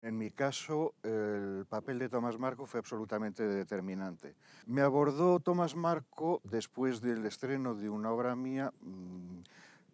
En mi caso, el papel de Tomás Marco fue absolutamente determinante. Me abordó Tomás Marco después del estreno de una obra mía,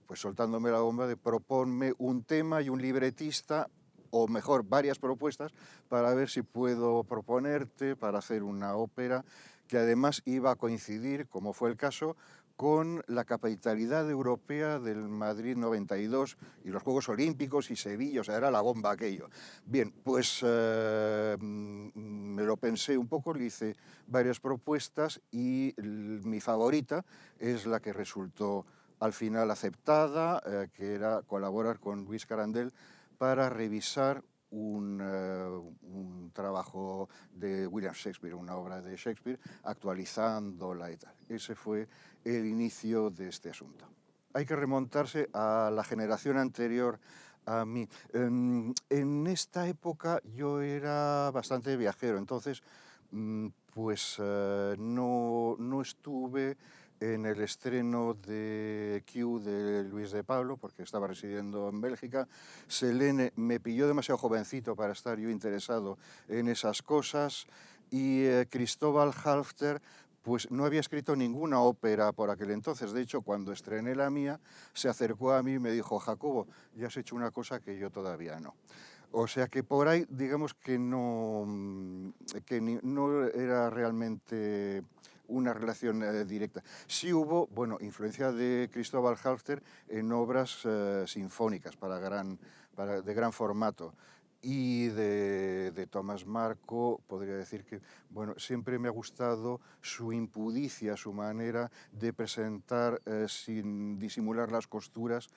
pues soltándome la bomba de proponme un tema y un libretista, o mejor, varias propuestas, para ver si puedo proponerte para hacer una ópera que además iba a coincidir, como fue el caso, con la capitalidad europea del Madrid 92 y los Juegos Olímpicos y Sevilla, o sea, era la bomba aquello. Bien, pues me lo pensé un poco, le hice varias propuestas y mi favorita es la que resultó al final aceptada, que era colaborar con Luis Carandel para revisar un trabajo de William Shakespeare, una obra de Shakespeare, actualizándola y tal. Ese fue el inicio de este asunto. Hay que remontarse a la generación anterior a mí. En esta época yo era bastante viajero, entonces pues no estuve en el estreno de Q de Luis de Pablo, porque estaba residiendo en Bélgica. Selene me pilló demasiado jovencito para estar yo interesado en esas cosas. Y Cristóbal Halfter, pues no había escrito ninguna ópera por aquel entonces. De hecho, cuando estrené la mía, se acercó a mí y me dijo: Jacobo, ya has hecho una cosa que yo todavía no. O sea que por ahí, digamos no era realmente una relación directa. Sí hubo, bueno, influencia de Cristóbal Halfter en obras sinfónicas de gran formato. Y de Tomás Marco podría decir que, bueno, siempre me ha gustado su impudicia, su manera de presentar sin disimular las costuras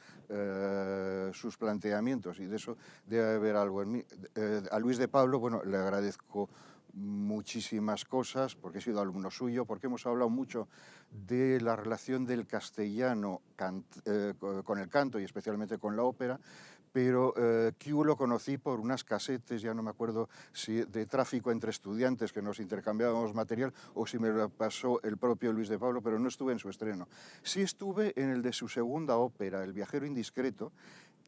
sus planteamientos, y de eso debe haber algo en mí. A Luis de Pablo, bueno, le agradezco muchísimas cosas porque he sido alumno suyo, porque hemos hablado mucho de la relación del castellano con el canto y especialmente con la ópera, pero Q lo conocí por unas casetes, ya no me acuerdo si de tráfico entre estudiantes que nos intercambiábamos material o si me lo pasó el propio Luis de Pablo, pero no estuve en su estreno. Sí estuve en el de su segunda ópera, El viajero indiscreto,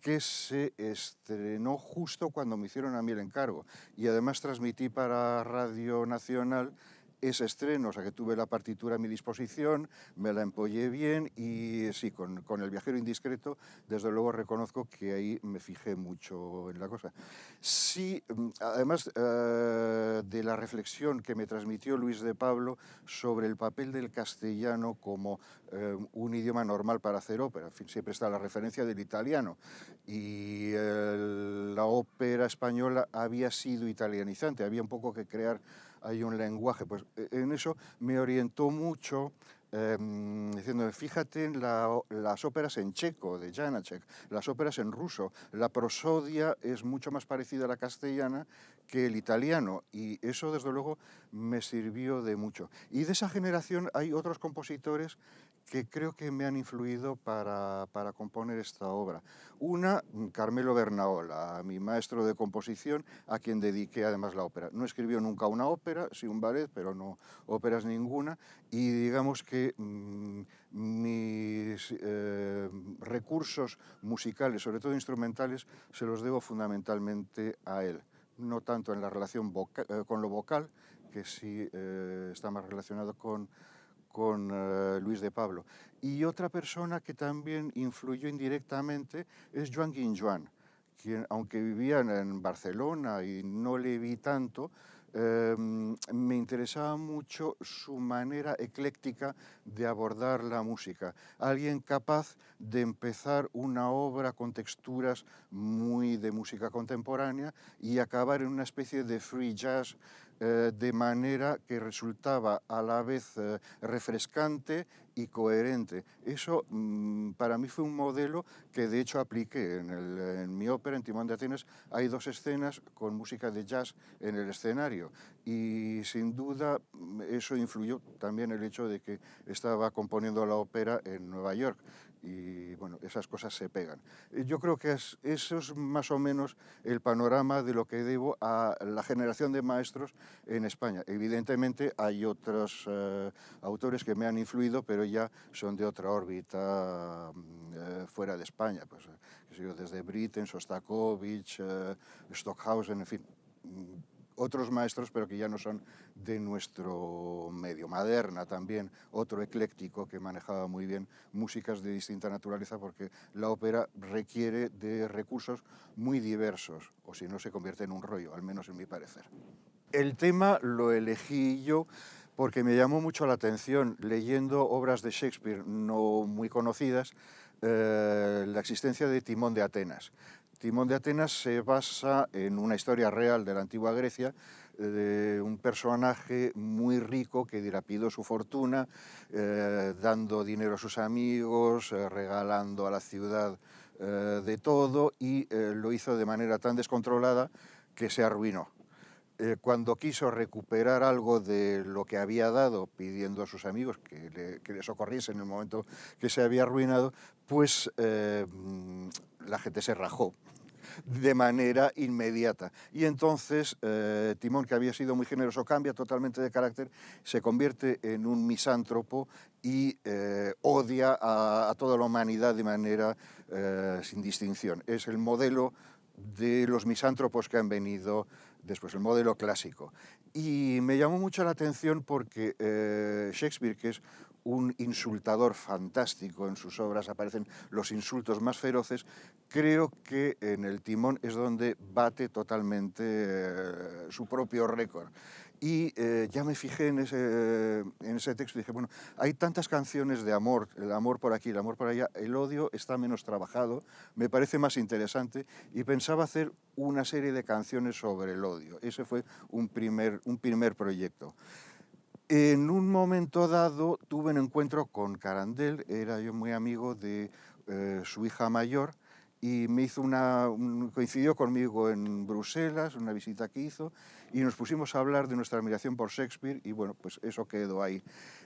que se estrenó justo cuando me hicieron a mí el encargo. Y además transmití para Radio Nacional ese estreno, o sea que tuve la partitura a mi disposición, me la empollé bien y sí, con El viajero indiscreto, desde luego reconozco que ahí me fijé mucho en la cosa. Sí, además de la reflexión que me transmitió Luis de Pablo sobre el papel del castellano como un idioma normal para hacer ópera, en fin, siempre está la referencia del italiano, y la ópera española había sido italianizante, había un poco que crear ahí un lenguaje, pues en eso me orientó mucho, diciendo, fíjate en las óperas en checo, de Janáček, las óperas en ruso, la prosodia es mucho más parecida a la castellana que el italiano, y eso desde luego me sirvió de mucho. Y de esa generación hay otros compositores que creo que me han influido para componer esta obra. Una, Carmelo Bernaola, mi maestro de composición, a quien dediqué además la ópera. No escribió nunca una ópera, sí un ballet, pero no óperas ninguna, y digamos que mis recursos musicales, sobre todo instrumentales, se los debo fundamentalmente a él. No tanto en la relación con lo vocal, que sí está más relacionado con Luis de Pablo. Y otra persona que también influyó indirectamente es Joan Guinjoan, quien, aunque vivía en Barcelona y no le vi tanto, me interesaba mucho su manera ecléctica de abordar la música. Alguien capaz de empezar una obra con texturas muy de música contemporánea y acabar en una especie de free jazz, de manera que resultaba a la vez refrescante y coherente. Eso para mí fue un modelo que de hecho apliqué en mi ópera, en Timón de Atenas. Hay dos escenas con música de jazz en el escenario y sin duda eso influyó también el hecho de que estaba componiendo la ópera en Nueva York, y bueno, esas cosas se pegan. Yo creo que eso es más o menos el panorama de lo que debo a la generación de maestros en España. Evidentemente hay otros autores que me han influido, pero ya son de otra órbita fuera de España, pues qué sé yo, desde Britten, Sostakovich, Stockhausen, en fin, otros maestros, pero que ya no son de nuestro medio. Maderna también, otro ecléctico que manejaba muy bien músicas de distinta naturaleza, porque la ópera requiere de recursos muy diversos, o si no se convierte en un rollo, al menos en mi parecer. El tema lo elegí yo porque me llamó mucho la atención, leyendo obras de Shakespeare no muy conocidas, la existencia de Timón de Atenas. Timón de Atenas se basa en una historia real de la antigua Grecia, de un personaje muy rico que dilapidó su fortuna, dando dinero a sus amigos, regalando a la ciudad de todo, y lo hizo de manera tan descontrolada que se arruinó. Cuando quiso recuperar algo de lo que había dado, pidiendo a sus amigos que le socorriesen en el momento que se había arruinado, pues la gente se rajó de manera inmediata. Y entonces Timón, que había sido muy generoso, cambia totalmente de carácter, se convierte en un misántropo y odia a toda la humanidad de manera sin distinción. Es el modelo de los misántropos que han venido después, el modelo clásico. Y me llamó mucho la atención porque Shakespeare, que es un insultador fantástico, en sus obras aparecen los insultos más feroces, creo que en el Timón es donde bate totalmente su propio récord. Y ya me fijé en ese texto y dije, bueno, hay tantas canciones de amor, el amor por aquí, el amor por allá, el odio está menos trabajado, me parece más interesante, y pensaba hacer una serie de canciones sobre el odio. Ese fue un primer proyecto. En un momento dado tuve un encuentro con Carandel, era yo muy amigo de su hija mayor, y me hizo coincidió conmigo en Bruselas, una visita que hizo, y nos pusimos a hablar de nuestra admiración por Shakespeare, y bueno, pues eso quedó ahí.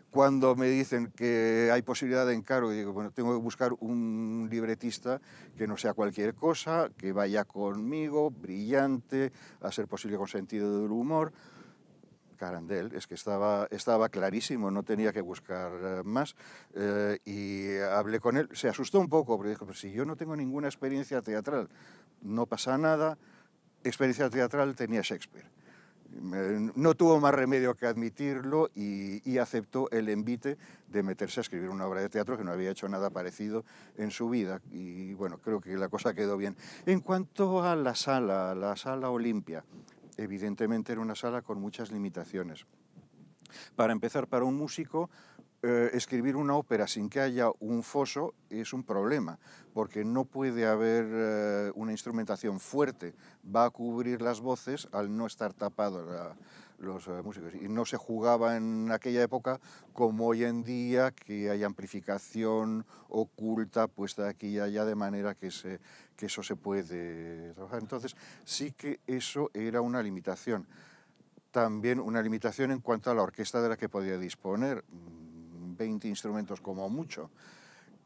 Cuando me dicen que hay posibilidad de encargo, digo, bueno, tengo que buscar un libretista que no sea cualquier cosa, que vaya conmigo, brillante, a ser posible con sentido del humor. Carandel, es que estaba clarísimo, no tenía que buscar más, y hablé con él, se asustó un poco, porque dijo, pues si yo no tengo ninguna experiencia teatral, no pasa nada, experiencia teatral tenía Shakespeare. No tuvo más remedio que admitirlo y aceptó el envite de meterse a escribir una obra de teatro que no había hecho nada parecido en su vida, y bueno, creo que la cosa quedó bien. En cuanto a la sala Olimpia, evidentemente era una sala con muchas limitaciones. Para empezar, para un músico, escribir una ópera sin que haya un foso es un problema, porque no puede haber una instrumentación fuerte, va a cubrir las voces al no estar tapados los músicos. Y no se jugaba en aquella época como hoy en día, que hay amplificación oculta puesta aquí y allá, de manera que eso se puede trabajar. Entonces sí que eso era una limitación. También una limitación en cuanto a la orquesta de la que podía disponer, 20 instrumentos como mucho.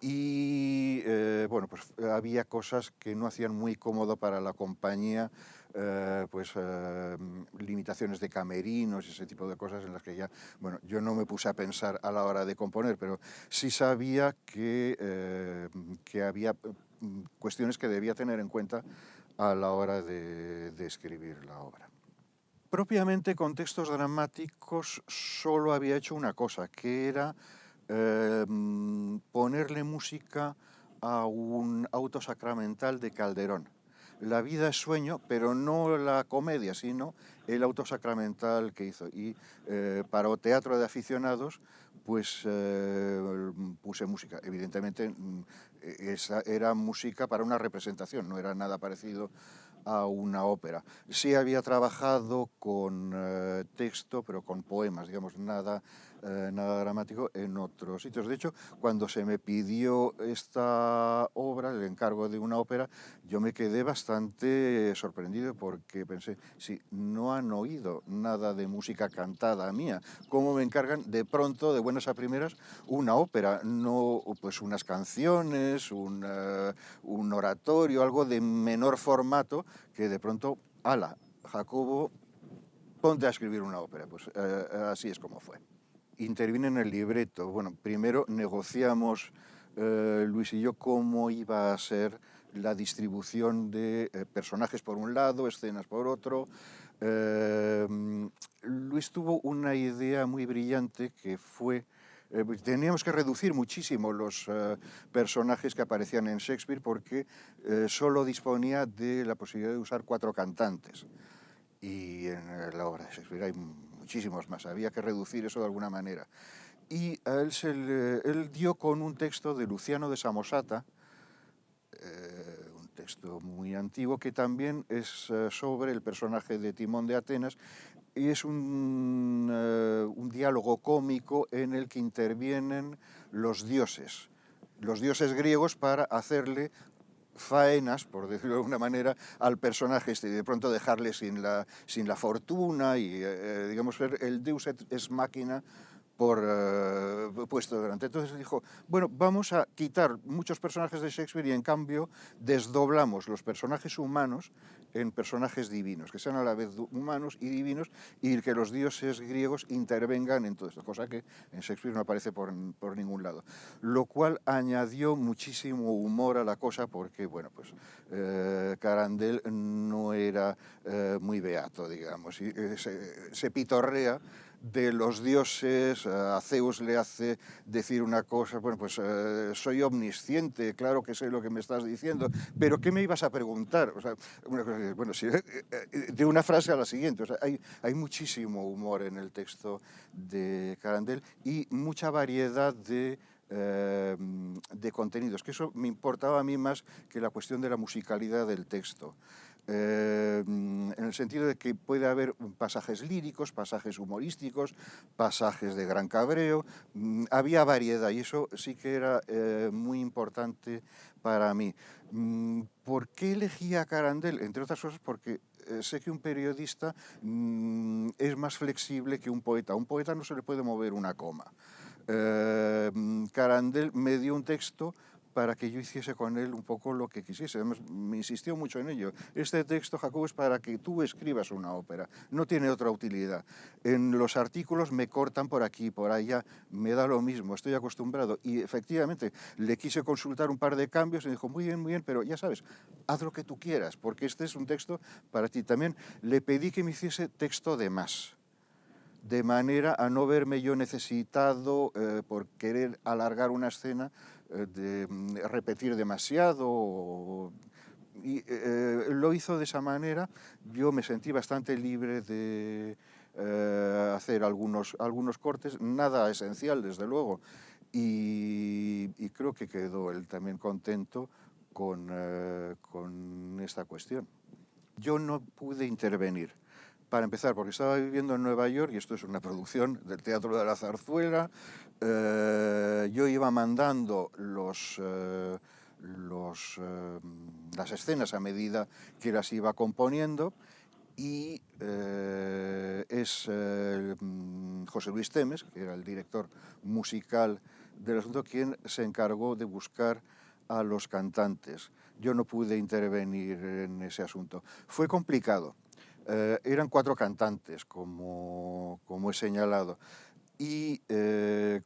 Y bueno, pues había cosas que no hacían muy cómodo para la compañía, limitaciones de camerinos y ese tipo de cosas en las que ya, bueno, yo no me puse a pensar a la hora de componer, pero sí sabía que había cuestiones que debía tener en cuenta a la hora de escribir la obra. Propiamente con textos dramáticos solo había hecho una cosa, que era ponerle música a un auto sacramental de Calderón. La vida es sueño, pero no la comedia, sino el auto sacramental que hizo. Y para teatro de aficionados, pues puse música. Evidentemente, esa era música para una representación, no era nada parecido a una ópera. Sí había trabajado con texto, pero con poemas, digamos, nada dramático en otros sitios. De hecho, cuando se me pidió esta obra, el encargo de una ópera, yo me quedé bastante sorprendido porque pensé, si no han oído nada de música cantada mía, ¿cómo me encargan de pronto, de buenas a primeras, una ópera? No, pues unas canciones, un oratorio, algo de menor formato, que de pronto, ala, Jacobo, ponte a escribir una ópera. Pues así es como fue. Intervine en el libreto. Bueno, primero negociamos Luis y yo cómo iba a ser la distribución de personajes por un lado, escenas por otro. Luis tuvo una idea muy brillante que fue teníamos que reducir muchísimo los personajes que aparecían en Shakespeare porque solo disponía de la posibilidad de usar 4 cantantes. Y en la obra de Shakespeare hay muchísimos más, había que reducir eso de alguna manera. Y a él, él dio con un texto de Luciano de Samosata, un texto muy antiguo que también es sobre el personaje de Timón de Atenas, y es un diálogo cómico en el que intervienen los dioses griegos para hacerle faenas, por decirlo de alguna manera, al personaje y de pronto dejarle sin la fortuna y, digamos, ser el deus ex machina puesto delante. Entonces dijo, bueno, vamos a quitar muchos personajes de Shakespeare y en cambio desdoblamos los personajes humanos en personajes divinos, que sean a la vez humanos y divinos y que los dioses griegos intervengan en todo esto, cosa que en Shakespeare no aparece por ningún lado. Lo cual añadió muchísimo humor a la cosa porque, bueno, pues Carandel no era muy beato, digamos, y se pitorrea de los dioses. A Zeus le hace decir una cosa, bueno, pues soy omnisciente, claro que sé lo que me estás diciendo, pero ¿qué me ibas a preguntar? O sea, bueno, sí, de una frase a la siguiente. O sea, hay muchísimo humor en el texto de Carandel y mucha variedad de contenidos, que eso me importaba a mí más que la cuestión de la musicalidad del texto. En el sentido de que puede haber pasajes líricos, pasajes humorísticos, pasajes de gran cabreo, había variedad y eso sí que era muy importante para mí. ¿Por qué elegí a Carandel? Entre otras cosas porque sé que un periodista es más flexible que un poeta. A un poeta no se le puede mover una coma. Carandel me dio un texto para que yo hiciese con él un poco lo que quisiese. Además, me insistió mucho en ello. Este texto, Jacobo, es para que tú escribas una ópera, no tiene otra utilidad. En los artículos me cortan por aquí, por allá, me da lo mismo, estoy acostumbrado. Y efectivamente, le quise consultar un par de cambios y dijo, muy bien, pero ya sabes, haz lo que tú quieras, porque este es un texto para ti. También le pedí que me hiciese texto de más, de manera a no verme yo necesitado por querer alargar una escena, de repetir demasiado. Y lo hizo de esa manera. Yo me sentí bastante libre de hacer algunos cortes, nada esencial, desde luego. Y creo que quedó él también contento con esta cuestión. Yo no pude intervenir. Para empezar, porque estaba viviendo en Nueva York y esto es una producción del Teatro de la Zarzuela. Yo iba mandando las escenas a medida que las iba componiendo y es José Luis Temes, que era el director musical del asunto, quien se encargó de buscar a los cantantes. Yo no pude intervenir en ese asunto. Fue complicado. Eran 4 cantantes, como he señalado, y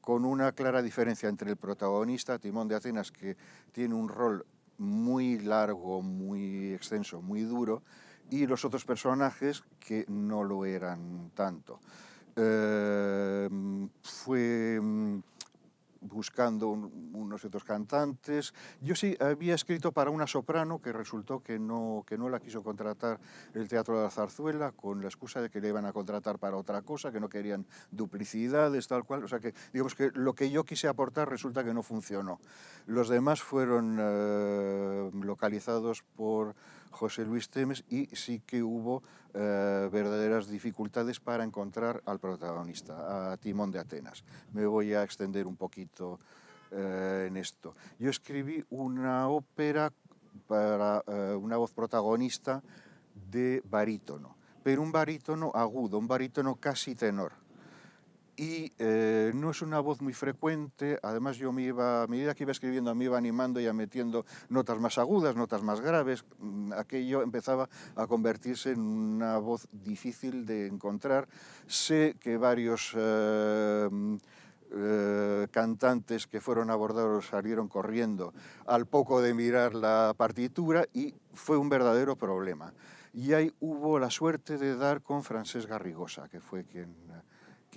con una clara diferencia entre el protagonista, Timón de Atenas, que tiene un rol muy largo, muy extenso, muy duro, y los otros personajes que no lo eran tanto. Fue buscando unos y otros cantantes. Yo sí había escrito para una soprano que resultó que no la quiso contratar el Teatro de la Zarzuela con la excusa de que le iban a contratar para otra cosa, que no querían duplicidades, tal cual. O sea que, digamos que lo que yo quise aportar resulta que no funcionó. Los demás fueron localizados por José Luis Temes, y sí que hubo verdaderas dificultades para encontrar al protagonista, a Timón de Atenas. Me voy a extender un poquito en esto. Yo escribí una ópera para una voz protagonista de barítono, pero un barítono agudo, un barítono casi tenor. Y no es una voz muy frecuente, además yo a medida que iba escribiendo me iba animando y metiendo notas más agudas, notas más graves, aquello empezaba a convertirse en una voz difícil de encontrar. Sé que varios cantantes que fueron abordados salieron corriendo al poco de mirar la partitura y fue un verdadero problema. Y ahí hubo la suerte de dar con Francesc Garrigosa, que fue quien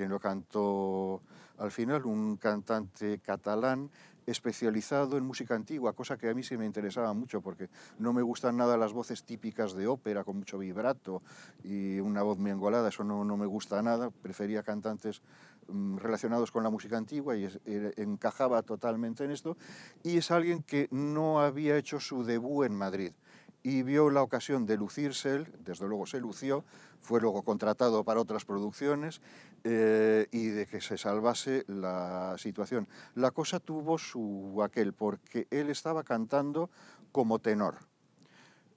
lo cantó al final, un cantante catalán especializado en música antigua, cosa que a mí sí me interesaba mucho porque no me gustan nada las voces típicas de ópera con mucho vibrato y una voz muy engolada, eso no me gusta nada, prefería cantantes relacionados con la música antigua y encajaba totalmente en esto, y es alguien que no había hecho su debut en Madrid y vio la ocasión de lucirse él, desde luego se lució, fue luego contratado para otras producciones y de que se salvase la situación. La cosa tuvo su aquel, porque él estaba cantando como tenor,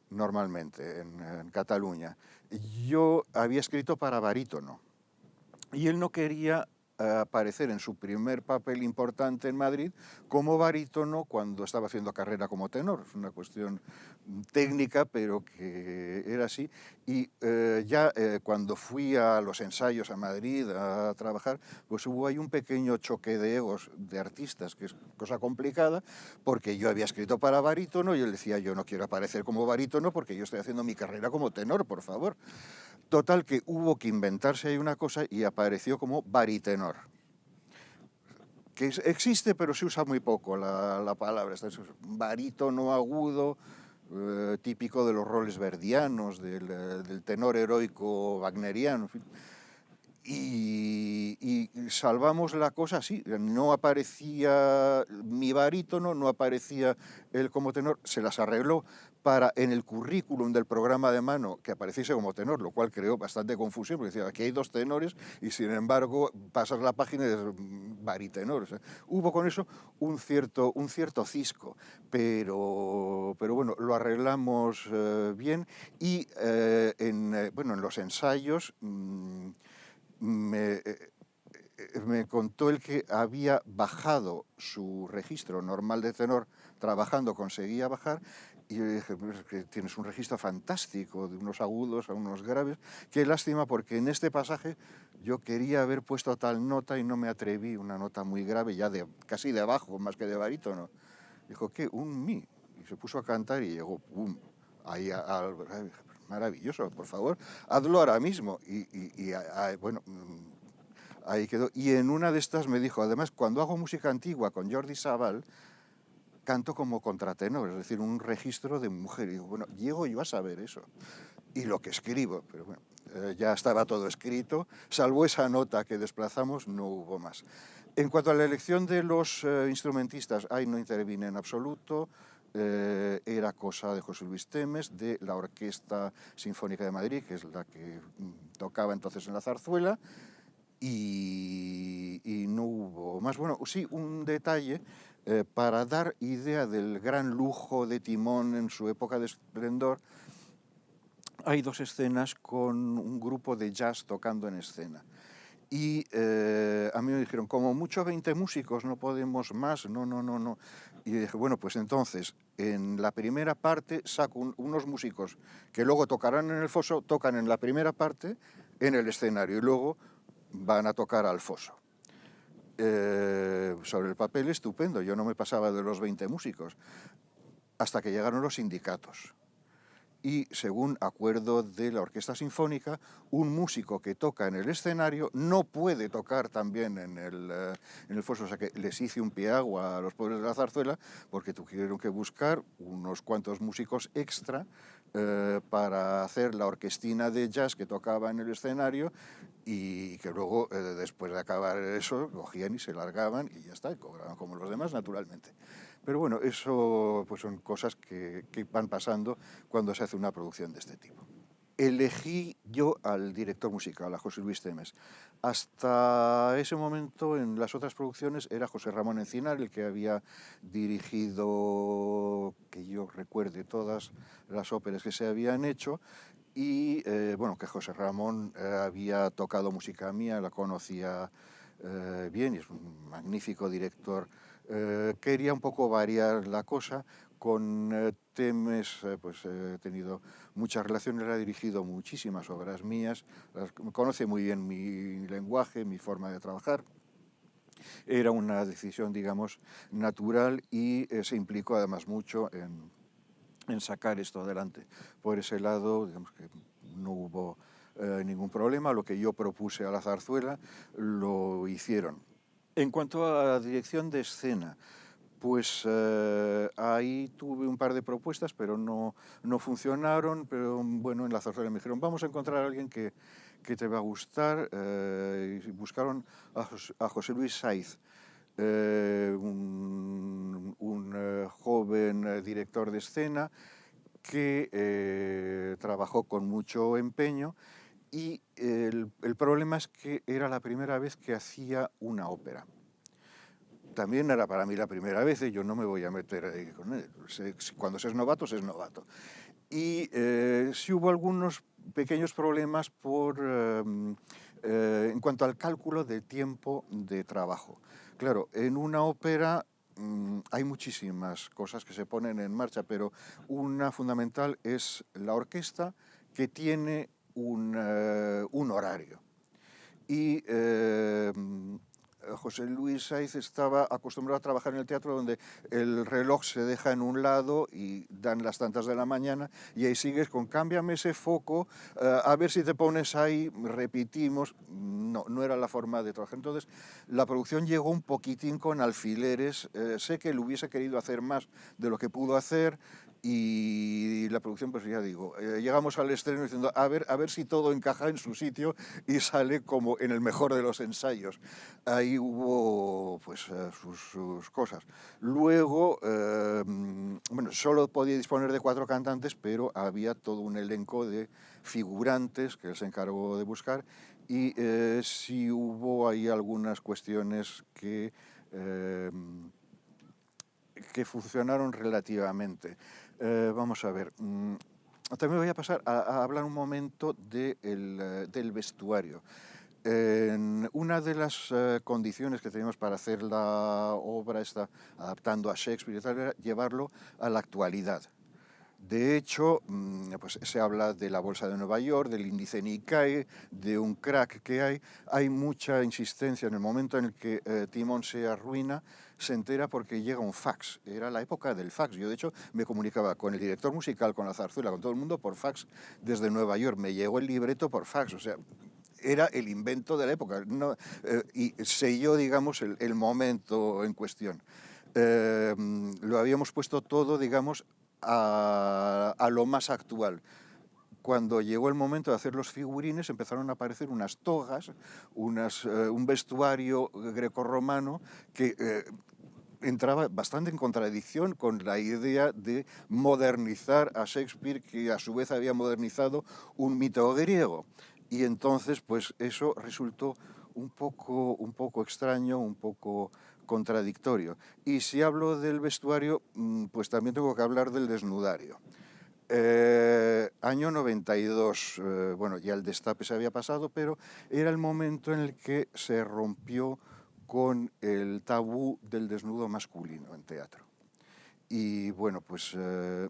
normalmente, en Cataluña. Yo había escrito para barítono y él no quería aparecer en su primer papel importante en Madrid como barítono cuando estaba haciendo carrera como tenor. Es una cuestión técnica, pero que era así. Y cuando fui a los ensayos a Madrid a trabajar, pues hubo ahí un pequeño choque de egos de artistas, que es cosa complicada, porque yo había escrito para barítono y él decía, yo no quiero aparecer como barítono porque yo estoy haciendo mi carrera como tenor, por favor. Total, que hubo que inventarse ahí una cosa y apareció como baritenor. Que existe, pero se usa muy poco la palabra. Es barítono agudo, típico de los roles verdianos, del tenor heroico wagneriano. En fin. Y salvamos la cosa así, no aparecía mi barítono, no aparecía él como tenor, se las arregló para en el currículum del programa de mano que apareciese como tenor, lo cual creó bastante confusión, porque decía, aquí hay dos tenores y sin embargo pasas la página y es baritenor. O sea, hubo con eso un cierto cisco, pero bueno, lo arreglamos bien y en los ensayos me contó él que había bajado su registro normal de tenor, trabajando conseguía bajar, y yo le dije, pues que tienes un registro fantástico, de unos agudos a unos graves, qué lástima porque en este pasaje yo quería haber puesto tal nota y no me atreví, una nota muy grave, ya casi de abajo, más que de barítono. Dijo, ¿qué? Un mi. Y se puso a cantar y llegó, pum, ahí al... Maravilloso, por favor, hazlo ahora mismo. Bueno, ahí quedó. Y en una de estas me dijo, además, cuando hago música antigua con Jordi Sabal, canto como contratenor, es decir, un registro de mujer. Y digo, bueno, llego yo a saber eso. Y lo que escribo, pero bueno, ya estaba todo escrito, salvo esa nota que desplazamos, no hubo más. En cuanto a la elección de los instrumentistas, ahí no intervine en absoluto. Era cosa de José Luis Temes, de la Orquesta Sinfónica de Madrid, que es la que tocaba entonces en la zarzuela, y no hubo más. Bueno, sí, un detalle para dar idea del gran lujo de Timón en su época de esplendor. Hay dos escenas con un grupo de jazz tocando en escena. Y a mí me dijeron, como mucho 20 músicos, no podemos más, no. Y dije, bueno, pues entonces, en la primera parte saco unos músicos que luego tocarán en el foso, tocan en la primera parte en el escenario y luego van a tocar al foso. Sobre el papel estupendo, yo no me pasaba de los 20 músicos, hasta que llegaron los sindicatos. Y según acuerdo de la Orquesta Sinfónica, un músico que toca en el escenario no puede tocar también en el foso. O sea que les hice un piagua a los pobres de la zarzuela porque tuvieron que buscar unos cuantos músicos extra para hacer la orquestina de jazz que tocaba en el escenario y que luego, después de acabar eso, cogían y se largaban y ya está, y cobraban como los demás, naturalmente. Pero bueno, eso pues son cosas que van pasando cuando se hace una producción de este tipo. Elegí yo al director musical, a José Luis Temes. Hasta ese momento, en las otras producciones, era José Ramón Encinar el que había dirigido, que yo recuerde, todas las óperas que se habían hecho. Y bueno, que José Ramón había tocado música mía, la conocía bien y es un magnífico director. Quería un poco variar la cosa. Con Temes pues he tenido muchas relaciones, le ha dirigido muchísimas obras mías, conoce muy bien mi lenguaje, mi forma de trabajar. Era una decisión, digamos, natural y se implicó además mucho en sacar esto adelante. Por ese lado, digamos que no hubo ningún problema. Lo que yo propuse a la zarzuela lo hicieron. En cuanto a la dirección de escena, pues ahí tuve un par de propuestas, pero no funcionaron. Pero bueno, en la zarzuela me dijeron, vamos a encontrar a alguien que te va a gustar. Y buscaron a José Luis Saiz, un joven director de escena que trabajó con mucho empeño y el problema es que era la primera vez que hacía una ópera. También era para mí la primera vez, y yo no me voy a meter ahí con él. Cuando se es novato, se es novato. Y sí hubo algunos pequeños problemas en cuanto al cálculo de tiempo de trabajo. Claro, en una ópera hay muchísimas cosas que se ponen en marcha, pero una fundamental es la orquesta, que tiene un horario. Y José Luis Saiz estaba acostumbrado a trabajar en el teatro donde el reloj se deja en un lado y dan las tantas de la mañana y ahí sigues con cámbiame ese foco, a ver si te pones ahí, repetimos. No era la forma de trabajar. Entonces la producción llegó un poquitín con alfileres. Sé que él hubiese querido hacer más de lo que pudo hacer. Y la producción, pues ya digo, llegamos al estreno diciendo a ver si todo encaja en su sitio y sale como en el mejor de los ensayos. Ahí hubo pues sus cosas. Luego, bueno, solo podía disponer de 4 cantantes, pero había todo un elenco de figurantes que él se encargó de buscar y sí hubo ahí algunas cuestiones que funcionaron relativamente. Vamos a ver. También voy a pasar a hablar un momento del vestuario. Una de las condiciones que teníamos para hacer la obra, adaptando a Shakespeare y tal, era llevarlo a la actualidad. De hecho, pues se habla de la Bolsa de Nueva York, del índice Nikkei, de un crack que hay. Hay mucha insistencia en el momento en el que Timón se arruina, se entera porque llega un fax. Era la época del fax. Yo, de hecho, me comunicaba con el director musical, con la zarzuela, con todo el mundo por fax desde Nueva York. Me llegó el libreto por fax, o sea, era el invento de la época. Y selló, digamos, el momento en cuestión. Lo habíamos puesto todo, digamos, a lo más actual. Cuando llegó el momento de hacer los figurines, empezaron a aparecer unas togas, un vestuario grecorromano que entraba bastante en contradicción con la idea de modernizar a Shakespeare, que a su vez había modernizado un mito griego. Y entonces, pues eso resultó un poco extraño, un poco contradictorio. Y si hablo del vestuario, pues también tengo que hablar del desnudario. Año 92, bueno, ya el destape se había pasado, pero era el momento en el que se rompió con el tabú del desnudo masculino en teatro. Y bueno, pues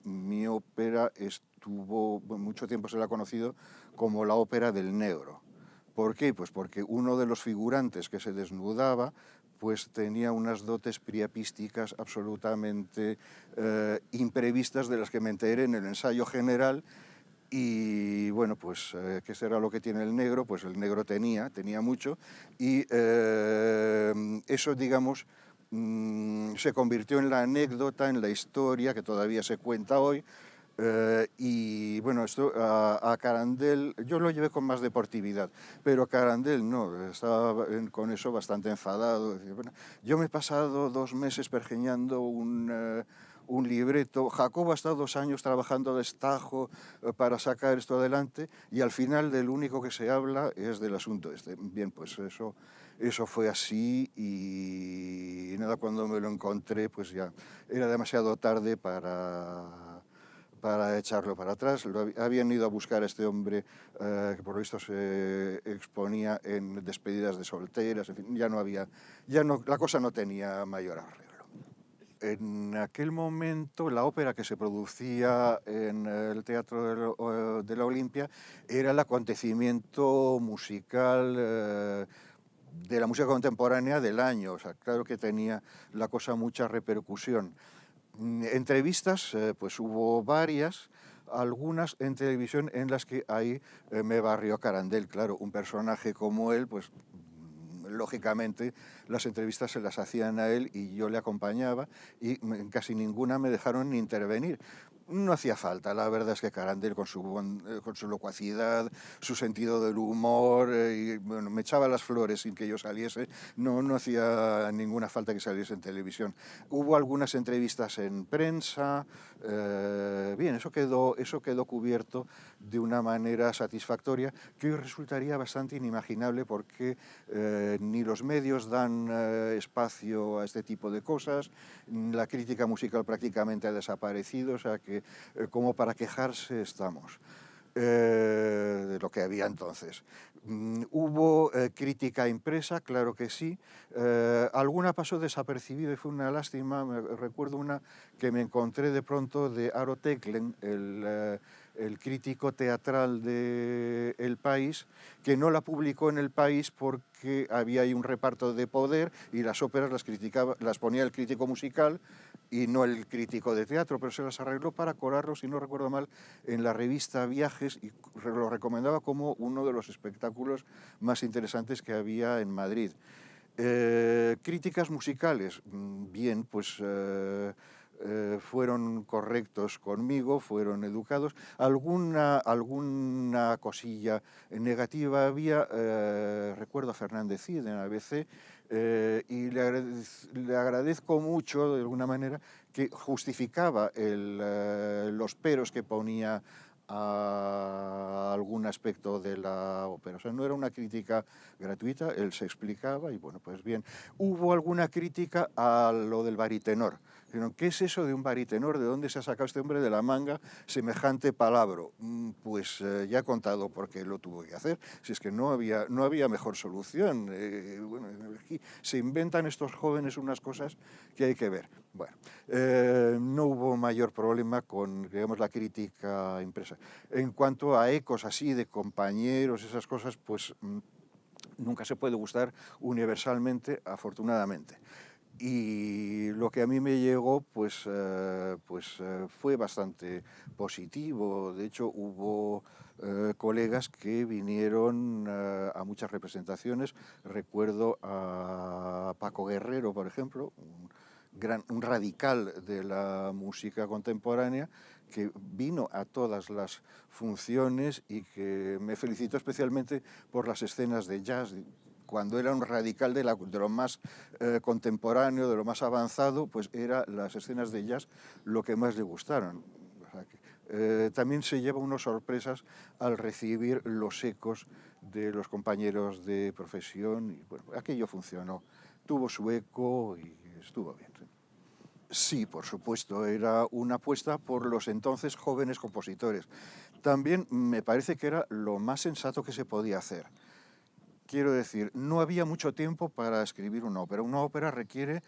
mi ópera estuvo, mucho tiempo se la ha conocido como la ópera del negro. ¿Por qué? Pues porque uno de los figurantes que se desnudaba pues tenía unas dotes priapísticas absolutamente imprevistas, de las que me enteré en el ensayo general. Y bueno, pues ¿qué será lo que tiene el negro? Pues el negro tenía mucho, y eso, digamos, se convirtió en la anécdota, en la historia que todavía se cuenta hoy, Y bueno, esto a Carandel, yo lo llevé con más deportividad, pero Carandel no, estaba con eso bastante enfadado. Decía, bueno, yo me he pasado 2 meses pergeñando un libreto. Jacobo ha estado 2 años trabajando a destajo para sacar esto adelante y al final del único que se habla es del asunto este. Bien, pues eso fue así y nada, cuando me lo encontré pues ya era demasiado tarde para echarlo para atrás. Habían ido a buscar a este hombre que por lo visto se exponía en despedidas de solteras, en fin, la cosa no tenía mayor arreglo. En aquel momento la ópera que se producía en el Teatro de la Olimpia era el acontecimiento musical de la música contemporánea del año. O sea, claro que tenía la cosa mucha repercusión. Entrevistas, pues hubo varias, algunas en televisión en las que ahí me barrió Carandel. Claro, un personaje como él, pues lógicamente las entrevistas se las hacían a él y yo le acompañaba y en casi ninguna me dejaron ni intervenir. No hacía falta, la verdad es que Carandel con su locuacidad, su sentido del humor, y bueno, me echaba las flores sin que yo saliese, no hacía ninguna falta que saliese en televisión. Hubo algunas entrevistas en prensa, bien, eso quedó cubierto de una manera satisfactoria que hoy resultaría bastante inimaginable porque ni los medios dan espacio a este tipo de cosas, la crítica musical prácticamente ha desaparecido, o sea que como para quejarse estamos. De lo que había entonces. Hubo crítica impresa, claro que sí. Alguna pasó desapercibida y fue una lástima. Recuerdo una que me encontré de pronto de Aro Teclen, el crítico teatral de El País, que no la publicó en El País porque había ahí un reparto de poder y las óperas las ponía el crítico musical y no el crítico de teatro, pero se las arregló para colarlo, si no recuerdo mal, en la revista Viajes y lo recomendaba como uno de los espectáculos más interesantes que había en Madrid. Críticas musicales, bien, pues fueron correctos conmigo, fueron educados. Alguna cosilla negativa había, recuerdo a Fernández Cid en ABC, y le agradezco mucho, de alguna manera, que justificaba los peros que ponía a algún aspecto de la ópera. O sea, no era una crítica gratuita, él se explicaba y bueno, pues bien. Hubo alguna crítica a lo del baritenor. Dijeron, ¿qué es eso de un baritenor? ¿De dónde se ha sacado este hombre de la manga semejante palabra? Pues ya he contado por qué lo tuvo que hacer. Si es que no había mejor solución. Bueno, aquí se inventan estos jóvenes unas cosas que hay que ver. Bueno, no hubo mayor problema con, digamos, la crítica impresa. En cuanto a ecos así de compañeros, esas cosas, pues nunca se puede gustar universalmente, afortunadamente. Y lo que a mí me llegó, pues fue bastante positivo. De hecho, hubo colegas que vinieron a muchas representaciones. Recuerdo a Paco Guerrero, por ejemplo, un radical de la música contemporánea, que vino a todas las funciones y que me felicitó especialmente por las escenas de jazz. Cuando era un radical de lo más contemporáneo, de lo más avanzado, pues eran las escenas de jazz lo que más le gustaron. O sea que, también se lleva unas sorpresas al recibir los ecos de los compañeros de profesión y bueno, aquello funcionó, tuvo su eco y estuvo bien. Sí, por supuesto, era una apuesta por los entonces jóvenes compositores. También me parece que era lo más sensato que se podía hacer. Quiero decir, no había mucho tiempo para escribir una ópera. Una ópera requiere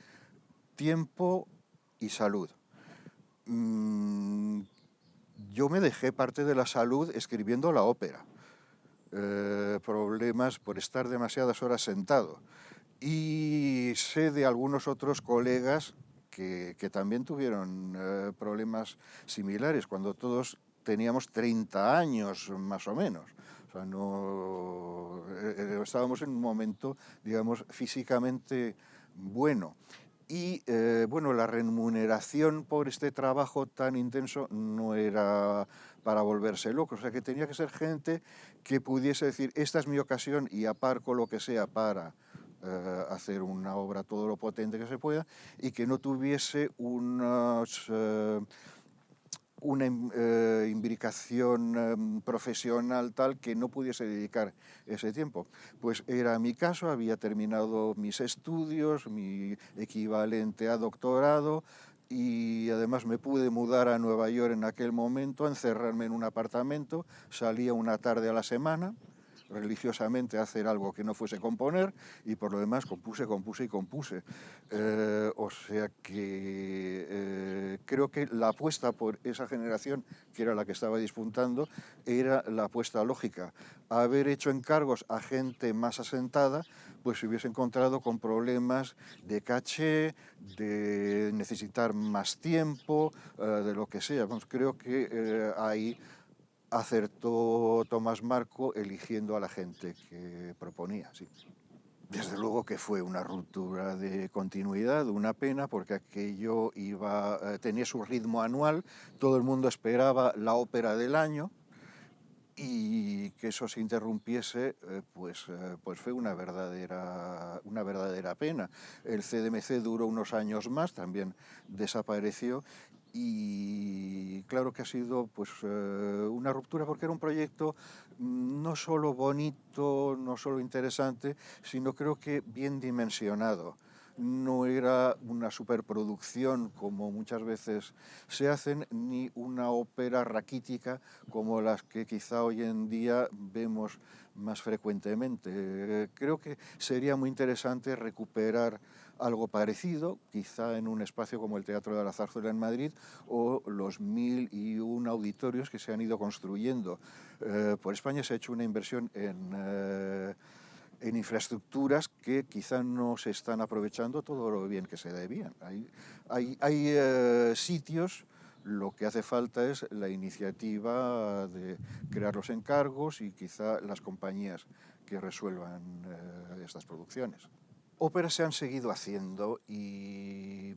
tiempo y salud. Yo me dejé parte de la salud escribiendo la ópera. Problemas por estar demasiadas horas sentado. Y sé de algunos otros colegas que también tuvieron problemas similares cuando todos teníamos 30 años más o menos. O sea, no estábamos en un momento, digamos, físicamente bueno. Y bueno, la remuneración por este trabajo tan intenso no era para volverse loco, o sea que tenía que ser gente que pudiese decir, esta es mi ocasión y aparco lo que sea para hacer una obra todo lo potente que se pueda, y que no tuviese una imbricación profesional tal que no pudiese dedicar ese tiempo. Pues era mi caso, había terminado mis estudios, mi equivalente a doctorado, y además me pude mudar a Nueva York en aquel momento, encerrarme en un apartamento, salía una tarde a la semana, religiosamente a hacer algo que no fuese componer, y por lo demás compuse. O sea que creo que la apuesta por esa generación, que era la que estaba disputando, era la apuesta lógica. Haber hecho encargos a gente más asentada, pues se hubiese encontrado con problemas de caché, de necesitar más tiempo, de lo que sea. Vamos, creo que ahí acertó Tomás Marco eligiendo a la gente que proponía, sí. Desde luego que fue una ruptura de continuidad, una pena, porque aquello tenía su ritmo anual, todo el mundo esperaba la ópera del año, y que eso se interrumpiese, pues fue una verdadera pena. El CDMC duró unos años más, también desapareció, y claro que ha sido pues una ruptura, porque era un proyecto no solo bonito, no solo interesante, sino creo que bien dimensionado. No era una superproducción como muchas veces se hacen, ni una ópera raquítica como las que quizá hoy en día vemos más frecuentemente. Creo que sería muy interesante recuperar algo parecido, quizá en un espacio como el Teatro de la Zarzuela en Madrid, o los 1001 auditorios que se han ido construyendo. Por España se ha hecho una inversión en infraestructuras que quizá no se están aprovechando todo lo bien que se debían. Hay sitios, lo que hace falta es la iniciativa de crear los encargos y quizá las compañías que resuelvan estas producciones. Óperas se han seguido haciendo y,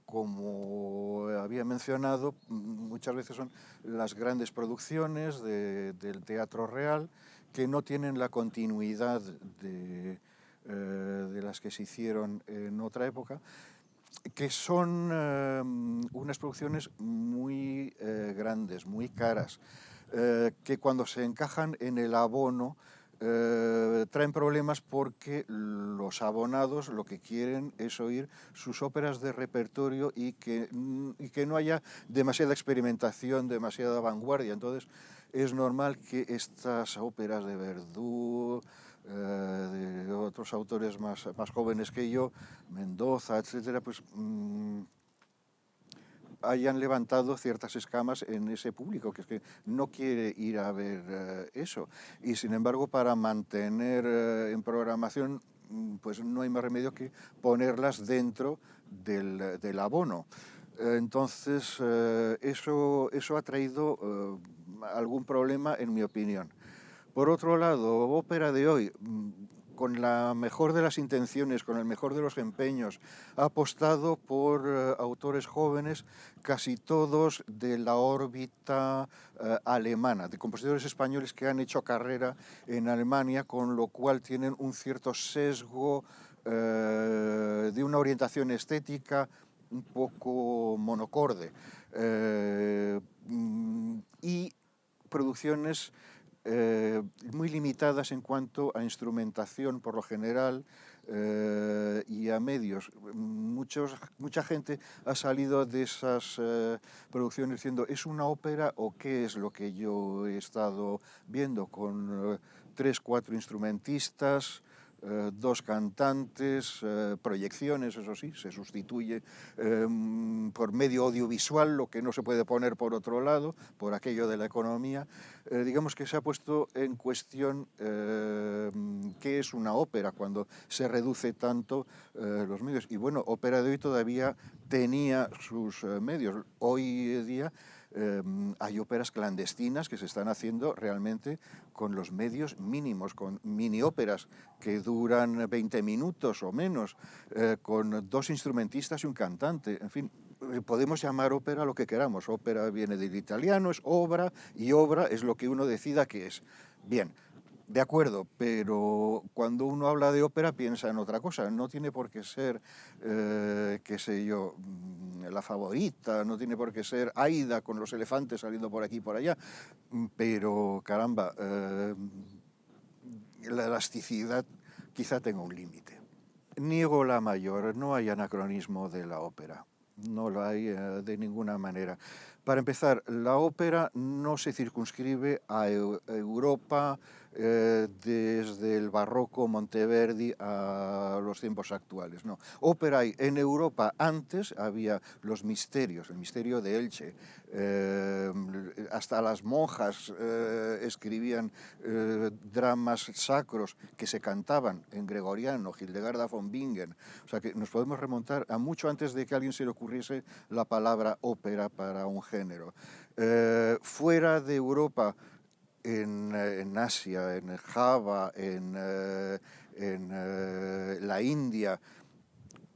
como había mencionado, muchas veces son las grandes producciones del Teatro Real, que no tienen la continuidad de las que se hicieron en otra época, que son unas producciones muy grandes, muy caras, que cuando se encajan en el abono traen problemas, porque los abonados lo que quieren es oír sus óperas de repertorio y que no haya demasiada experimentación, demasiada vanguardia. Entonces es normal que estas óperas de Verdú, de otros autores más jóvenes que yo, Mendoza, etcétera, pues hayan levantado ciertas escamas en ese público, que es que no quiere ir a ver eso. Y sin embargo, para mantener en programación, pues no hay más remedio que ponerlas dentro del abono. Entonces, eso ha traído algún problema, en mi opinión. Por otro lado, ópera de hoy, con la mejor de las intenciones, con el mejor de los empeños, ha apostado por autores jóvenes, casi todos de la órbita alemana, de compositores españoles que han hecho carrera en Alemania, con lo cual tienen un cierto sesgo de una orientación estética un poco monocorde, y producciones muy limitadas en cuanto a instrumentación, por lo general, y a medios. Mucha gente ha salido de esas producciones diciendo, ¿es una ópera o qué es lo que yo he estado viendo? Con 3, 4 instrumentistas, 2 cantantes, proyecciones, eso sí, se sustituye por medio audiovisual lo que no se puede poner por otro lado, por aquello de la economía. Digamos que se ha puesto en cuestión qué es una ópera cuando se reduce tanto los medios. Y bueno, Ópera de hoy todavía tenía sus medios. Hoy día Hay óperas clandestinas que se están haciendo realmente con los medios mínimos, con mini óperas que duran 20 minutos o menos, con 2 instrumentistas y un cantante. En fin, podemos llamar ópera lo que queramos. Ópera viene del italiano, es obra, y obra es lo que uno decida que es. Bien, de acuerdo, pero cuando uno habla de ópera piensa en otra cosa. No tiene por qué ser, qué sé yo, La Favorita, no tiene por qué ser Aida con los elefantes saliendo por aquí y por allá, pero caramba, la elasticidad quizá tenga un límite. Niego la mayor, no hay anacronismo de la ópera, no lo hay de ninguna manera. Para empezar, la ópera no se circunscribe a Europa desde el barroco Monteverdi a los tiempos actuales. No, ópera hay en Europa. Antes había los misterios, el misterio de Elche, hasta las monjas escribían dramas sacros que se cantaban en gregoriano, Hildegarda von Bingen. O sea que nos podemos remontar a mucho antes de que a alguien se le ocurriese la palabra ópera para un género. Fuera de Europa, en Asia, en Java, en la India,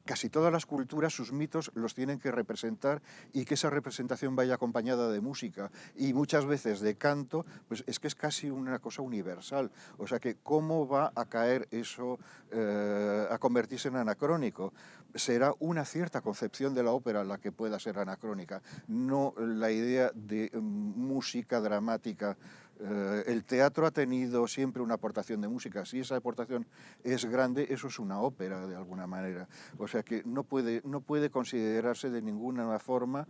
casi todas las culturas sus mitos los tienen que representar, y que esa representación vaya acompañada de música y muchas veces de canto, pues es que es casi una cosa universal. O sea que ¿cómo va a caer eso a convertirse en anacrónico? Será una cierta concepción de la ópera la que pueda ser anacrónica, no la idea de música dramática. El teatro ha tenido siempre una aportación de música. Si esa aportación es grande, eso es una ópera de alguna manera. O sea que no puede considerarse de ninguna forma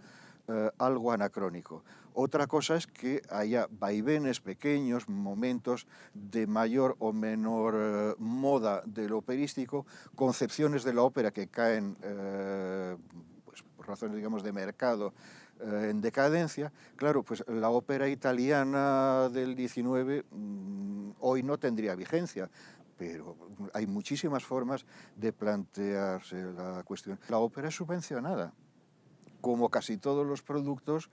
algo anacrónico. Otra cosa es que haya vaivenes pequeños, momentos de mayor o menor moda del operístico, concepciones de la ópera que caen pues, por razones, digamos, de mercado, en decadencia. Claro, pues la ópera italiana del 19 hoy no tendría vigencia, pero hay muchísimas formas de plantearse la cuestión. La ópera es subvencionada, como casi todos los productos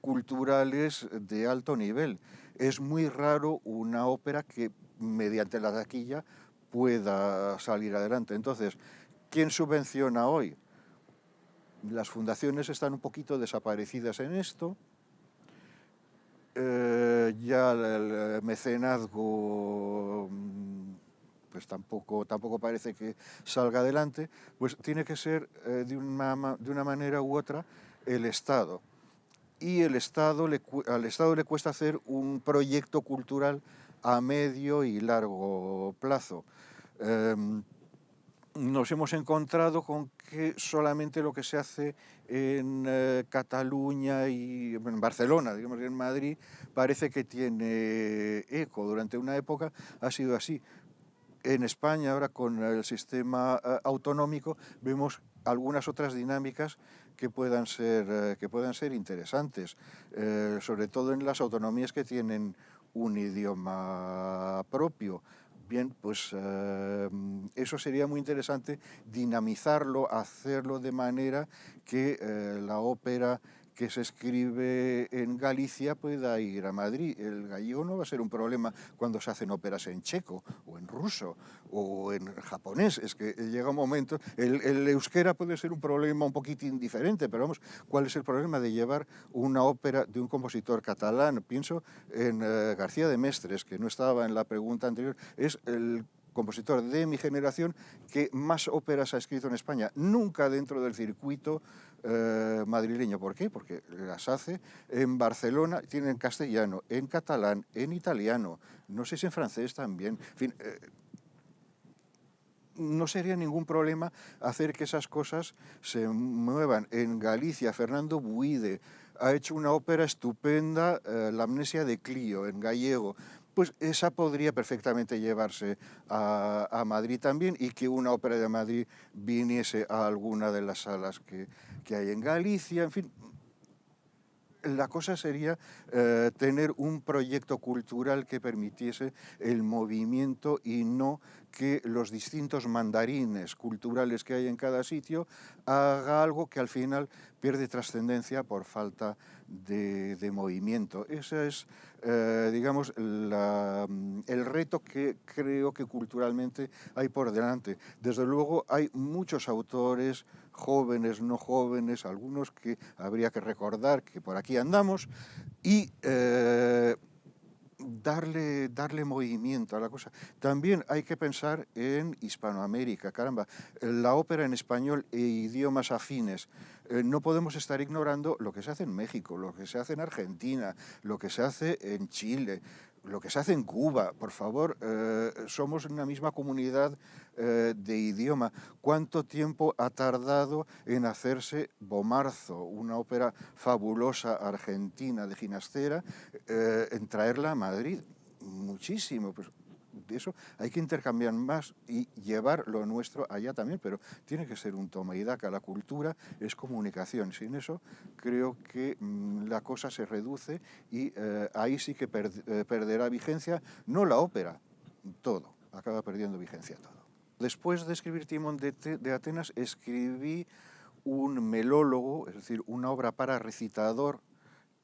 culturales de alto nivel. Es muy raro una ópera que mediante la taquilla pueda salir adelante. Entonces, ¿quién subvenciona hoy? Las fundaciones están un poquito desaparecidas en esto. Ya el mecenazgo pues tampoco parece que salga adelante. Pues tiene que ser de una manera u otra el Estado. Y al Estado le cuesta hacer un proyecto cultural a medio y largo plazo. Nos hemos encontrado con que solamente lo que se hace en Cataluña y en Barcelona, digamos, en Madrid, parece que tiene eco. Durante una época ha sido así. En España, ahora con el sistema autonómico, vemos algunas otras dinámicas que puedan ser interesantes, sobre todo en las autonomías que tienen un idioma propio. Bien, pues eso sería muy interesante, dinamizarlo, hacerlo de manera que la ópera que se escribe en Galicia pueda ir a Madrid. El gallego no va a ser un problema cuando se hacen óperas en checo o en ruso o en japonés. Es que llega un momento, el euskera puede ser un problema un poquitín diferente, pero vamos, ¿cuál es el problema de llevar una ópera de un compositor catalán? Pienso en García de Mestres, que no estaba en la pregunta anterior, es el compositor de mi generación que más óperas ha escrito en España, nunca dentro del circuito madrileño. ¿Por qué? Porque las hace en Barcelona, tiene en castellano, en catalán, en italiano, no sé si en francés también. En fin, no sería ningún problema hacer que esas cosas se muevan. En Galicia, Fernando Buide ha hecho una ópera estupenda, La amnesia de Clío, en gallego. Pues esa podría perfectamente llevarse a Madrid también, y que una ópera de Madrid viniese a alguna de las salas que hay en Galicia. En fin, la cosa sería tener un proyecto cultural que permitiese el movimiento, y no que los distintos mandarines culturales que hay en cada sitio haga algo que al final pierde trascendencia por falta de movimiento. Ese es, digamos, el reto que creo que culturalmente hay por delante. Desde luego hay muchos autores, jóvenes, no jóvenes, algunos que habría que recordar que por aquí andamos, y darle movimiento a la cosa. También hay que pensar en Hispanoamérica, caramba, la ópera en español e idiomas afines. No podemos estar ignorando lo que se hace en México, lo que se hace en Argentina, lo que se hace en Chile, lo que se hace en Cuba. Por favor, somos una misma comunidad de idioma. ¿Cuánto tiempo ha tardado en hacerse Bomarzo, una ópera fabulosa argentina de Ginastera, en traerla a Madrid? Muchísimo. Pues de eso hay que intercambiar más y llevar lo nuestro allá también, pero tiene que ser un toma y daca. La cultura es comunicación. Sin eso creo que la cosa se reduce y ahí sí que perderá vigencia, no la ópera, todo, acaba perdiendo vigencia todo. Después de escribir Timón de Atenas, escribí un melólogo, es decir, una obra para recitador,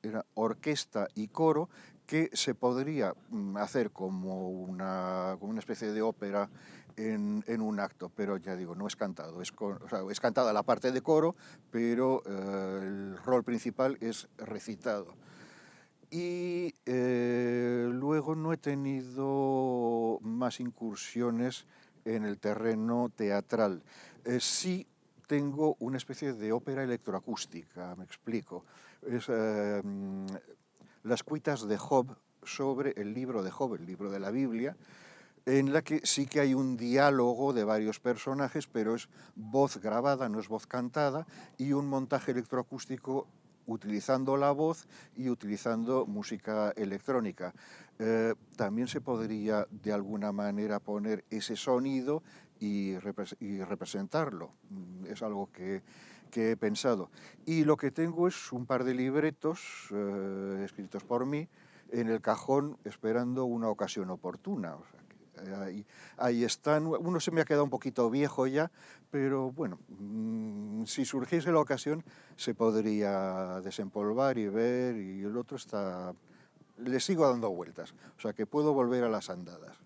era orquesta y coro, que se podría hacer como una especie de ópera en un acto, pero ya digo, no es cantado, es cantada la parte de coro, pero el rol principal es recitado. Y luego no he tenido más incursiones en el terreno teatral. Sí tengo una especie de ópera electroacústica, me explico. Es Las cuitas de Job sobre el libro de Job, el libro de la Biblia, en la que sí que hay un diálogo de varios personajes, pero es voz grabada, no es voz cantada, y un montaje electroacústico utilizando la voz y utilizando música electrónica. También se podría de alguna manera poner ese sonido y representarlo. Es algo que he pensado. Y lo que tengo es un par de libretos escritos por mí en el cajón esperando una ocasión oportuna. O sea, ahí están. Uno se me ha quedado un poquito viejo ya, pero bueno, si surgiese la ocasión se podría desempolvar y ver, y el otro le sigo dando vueltas, o sea que puedo volver a las andadas.